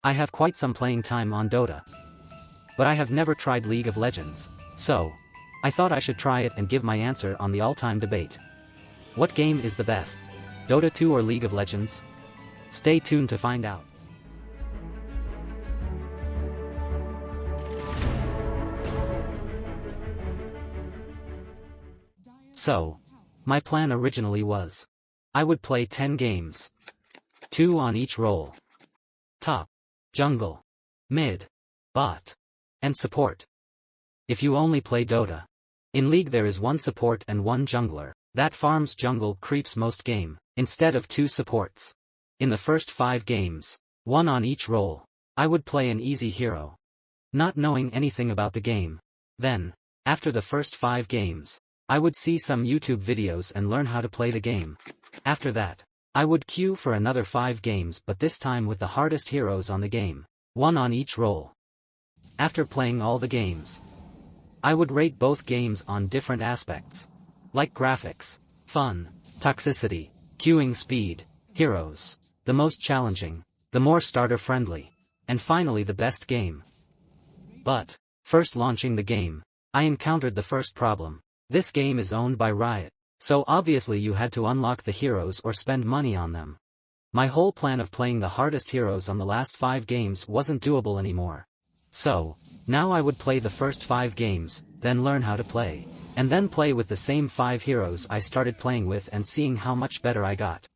I have quite some playing time on Dota. But I have never tried League of Legends, so I thought I should try it and give my answer on the all-time debate. What game is the best? Dota 2 or League of Legends? Stay tuned to find out. So, my plan originally was, I would play 10 games. 2 on each role. Top, jungle, mid, bot, and support. If you only play Dota, in League there is 1 support and 1 jungler, that farms jungle creeps most game, instead of 2 supports. In the first 5 games, 1 on each role, I would play an easy hero. Not knowing anything about the game. Then, after the first 5 games, I would see some YouTube videos and learn how to play the game. After that, I would queue for another 5 games, but this time with the hardest heroes on the game, 1 on each role. After playing all the games, I would rate both games on different aspects, like graphics, fun, toxicity, queuing speed, heroes, the most challenging, the more starter-friendly, and finally the best game. But, first launching the game, I encountered the first problem. This game is owned by Riot, so obviously you had to unlock the heroes or spend money on them. My whole plan of playing the hardest heroes on the last 5 games wasn't doable anymore. So, now I would play the first 5 games, then learn how to play, and then play with the same 5 heroes I started playing with and seeing how much better I got.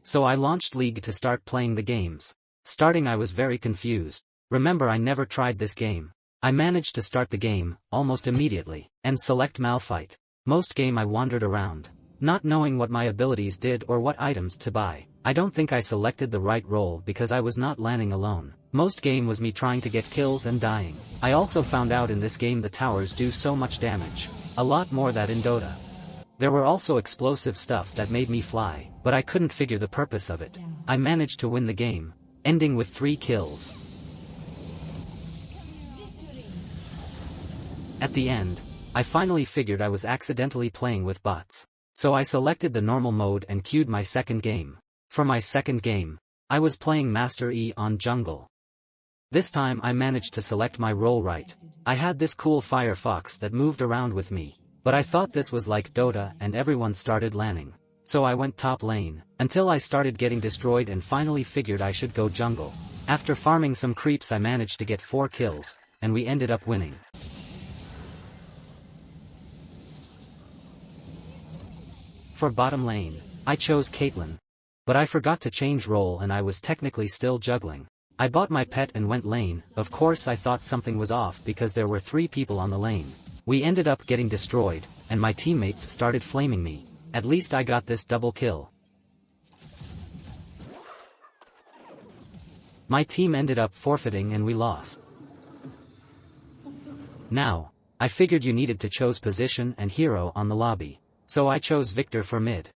So I launched League to start playing the games. Starting I was very confused. Remember, I never tried this game. I managed to start the game, almost immediately, and select Malphite. Most game I wandered around, not knowing what my abilities did or what items to buy. I don't think I selected the right role because I was not landing alone. Most game was me trying to get kills and dying. I also found out in this game the towers do so much damage. A lot more than in Dota. There were also explosive stuff that made me fly, but I couldn't figure the purpose of it. I managed to win the game, ending with 3 kills. At the end, I finally figured I was accidentally playing with bots. So I selected the normal mode and queued my second game. For my second game, I was playing Master E on jungle. This time I managed to select my role right. I had this cool Firefox that moved around with me, but I thought this was like Dota and everyone started lanning. So I went top lane, until I started getting destroyed and finally figured I should go jungle. After farming some creeps I managed to get 4 kills, and we ended up winning. For bottom lane, I chose Caitlyn. But I forgot to change role and I was technically still juggling. I bought my pet and went lane. Of course I thought something was off because there were 3 people on the lane. We ended up getting destroyed, and my teammates started flaming me. At least I got this double kill. My team ended up forfeiting and we lost. Now, I figured you needed to choose position and hero on the lobby. So I chose Victor for mid.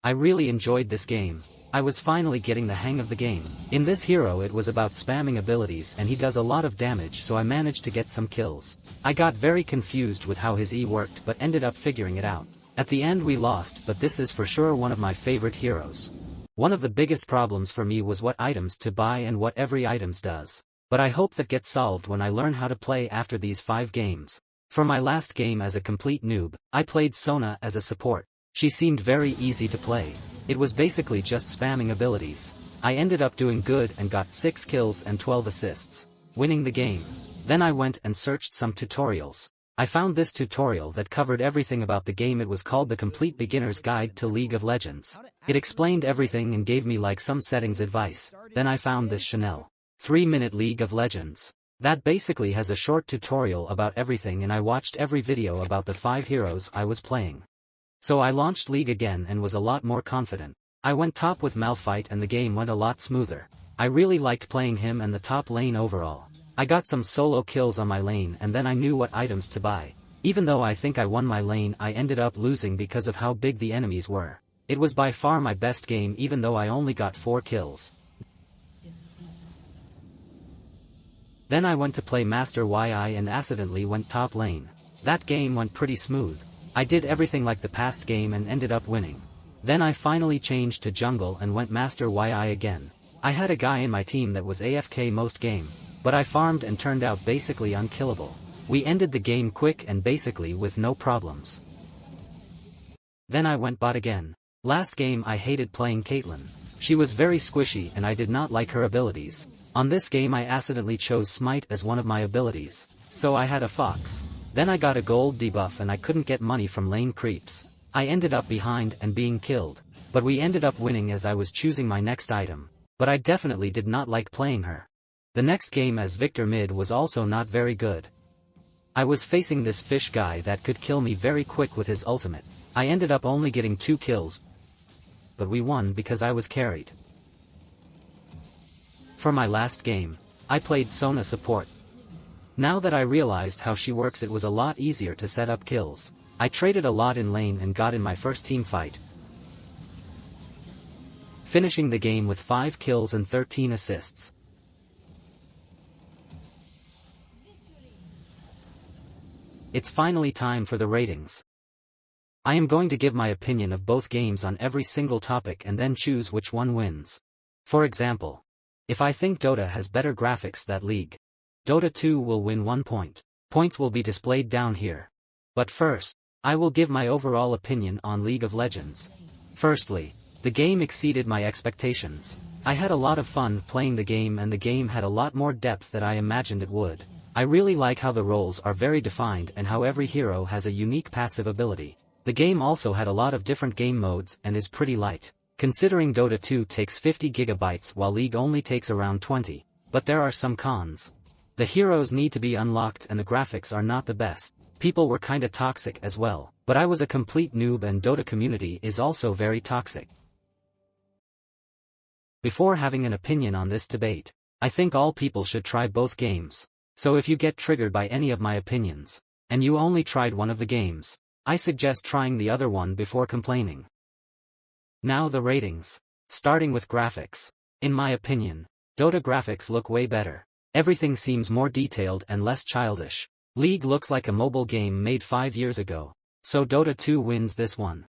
I really enjoyed this game. I was finally getting the hang of the game. In this hero it was about spamming abilities and he does a lot of damage, so I managed to get some kills. I got very confused with how his E worked but ended up figuring it out. At the end we lost, but this is for sure one of my favorite heroes. One of the biggest problems for me was what items to buy and what every items does. But I hope that gets solved when I learn how to play after these 5 games. For my last game as a complete noob, I played Sona as a support. She seemed very easy to play. It was basically just spamming abilities. I ended up doing good and got 6 kills and 12 assists, winning the game. Then I went and searched some tutorials. I found this tutorial that covered everything about the game. It was called The Complete Beginner's Guide to League of Legends. It explained everything and gave me like some settings advice. Then I found this Chanel 3-minute League of Legends. That basically has a short tutorial about everything, and I watched every video about the 5 heroes I was playing. So I launched League again and was a lot more confident. I went top with Malphite and the game went a lot smoother. I really liked playing him and the top lane overall. I got some solo kills on my lane and then I knew what items to buy. Even though I think I won my lane, I ended up losing because of how big the enemies were. It was by far my best game even though I only got 4 kills. Then I went to play Master YI and accidentally went top lane. That game went pretty smooth. I did everything like the past game and ended up winning. Then I finally changed to jungle and went Master YI again. I had a guy in my team that was AFK most game, but I farmed and turned out basically unkillable. We ended the game quick and basically with no problems. Then I went bot again. Last game I hated playing Caitlyn. She was very squishy and I did not like her abilities. On this game I accidentally chose Smite as one of my abilities, so I had a Fox. Then I got a gold debuff and I couldn't get money from lane creeps. I ended up behind and being killed, but we ended up winning as I was choosing my next item. But I definitely did not like playing her. The next game as Victor mid was also not very good. I was facing this fish guy that could kill me very quick with his ultimate. I ended up only getting 2 kills, but we won because I was carried. For my last game, I played Sona support. Now that I realized how she works, it was a lot easier to set up kills. I traded a lot in lane and got in my first team fight, finishing the game with 5 kills and 13 assists. It's finally time for the ratings. I am going to give my opinion of both games on every single topic and then choose which one wins. For example, if I think Dota has better graphics than League, Dota 2 will win 1 point. Points will be displayed down here. But first, I will give my overall opinion on League of Legends. Firstly, the game exceeded my expectations. I had a lot of fun playing the game and the game had a lot more depth than I imagined it would. I really like how the roles are very defined and how every hero has a unique passive ability. The game also had a lot of different game modes and is pretty light, considering Dota 2 takes 50 gigabytes while League only takes around 20, but there are some cons. The heroes need to be unlocked and the graphics are not the best. People were kinda toxic as well, but I was a complete noob and Dota community is also very toxic. Before having an opinion on this debate, I think all people should try both games. So if you get triggered by any of my opinions, and you only tried one of the games, I suggest trying the other one before complaining. Now the ratings. Starting with graphics. In my opinion, Dota graphics look way better. Everything seems more detailed and less childish. League looks like a mobile game made 5 years ago, so Dota 2 wins this one.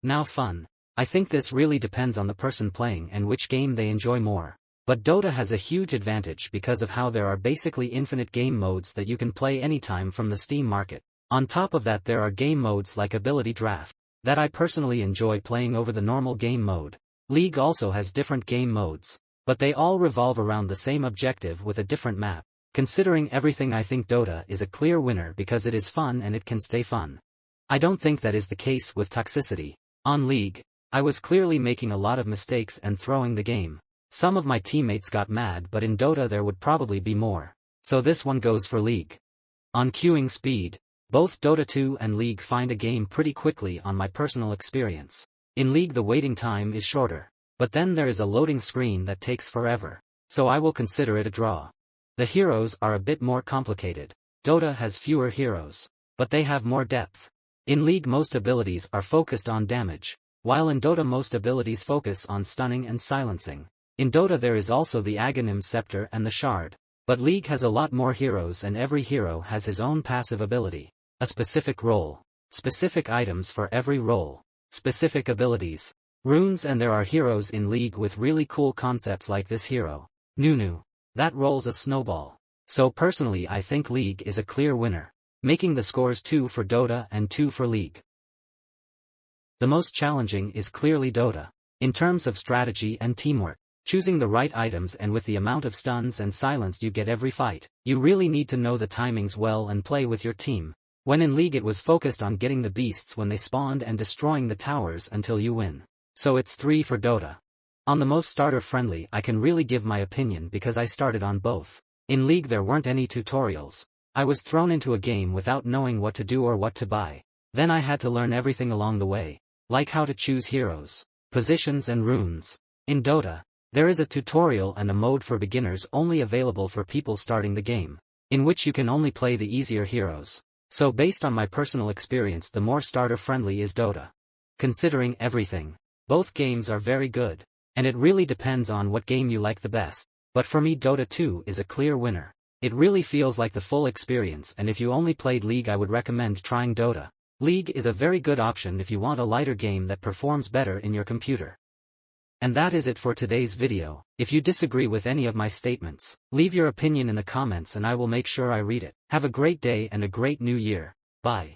Now fun. I think this really depends on the person playing and which game they enjoy more. But Dota has a huge advantage because of how there are basically infinite game modes that you can play anytime from the Steam market. On top of that there are game modes like Ability Draft, that I personally enjoy playing over the normal game mode. League also has different game modes, but they all revolve around the same objective with a different map. Considering everything, I think Dota is a clear winner because it is fun and it can stay fun. I don't think that is the case with toxicity. On League, I was clearly making a lot of mistakes and throwing the game. Some of my teammates got mad, but in Dota there would probably be more. So this one goes for League. On queuing speed, both Dota 2 and League find a game pretty quickly on my personal experience. In League the waiting time is shorter, but then there is a loading screen that takes forever, so I will consider it a draw. The heroes are a bit more complicated. Dota has fewer heroes, but they have more depth. In League most abilities are focused on damage, while in Dota most abilities focus on stunning and silencing. In Dota there is also the Aghanim Scepter and the Shard, but League has a lot more heroes and every hero has his own passive ability, a specific role, specific items for every role, specific abilities, runes, and there are heroes in League with really cool concepts like this hero, Nunu, that rolls a snowball. So personally I think League is a clear winner, making the scores 2 for Dota and 2 for League. The most challenging is clearly Dota. In terms of strategy and teamwork, choosing the right items and with the amount of stuns and silence you get every fight, you really need to know the timings well and play with your team. When in League it was focused on getting the beasts when they spawned and destroying the towers until you win. So it's 3 for Dota. On the most starter friendly I can really give my opinion because I started on both. In League there weren't any tutorials. I was thrown into a game without knowing what to do or what to buy. Then I had to learn everything along the way, like how to choose heroes, positions and runes. In Dota, there is a tutorial and a mode for beginners only available for people starting the game, in which you can only play the easier heroes. So based on my personal experience the more starter friendly is Dota. Considering everything, both games are very good, and it really depends on what game you like the best. But for me Dota 2 is a clear winner. It really feels like the full experience, and if you only played League I would recommend trying Dota. League is a very good option if you want a lighter game that performs better in your computer. And that is it for today's video. If you disagree with any of my statements, leave your opinion in the comments and I will make sure I read it. Have a great day and a great new year. Bye.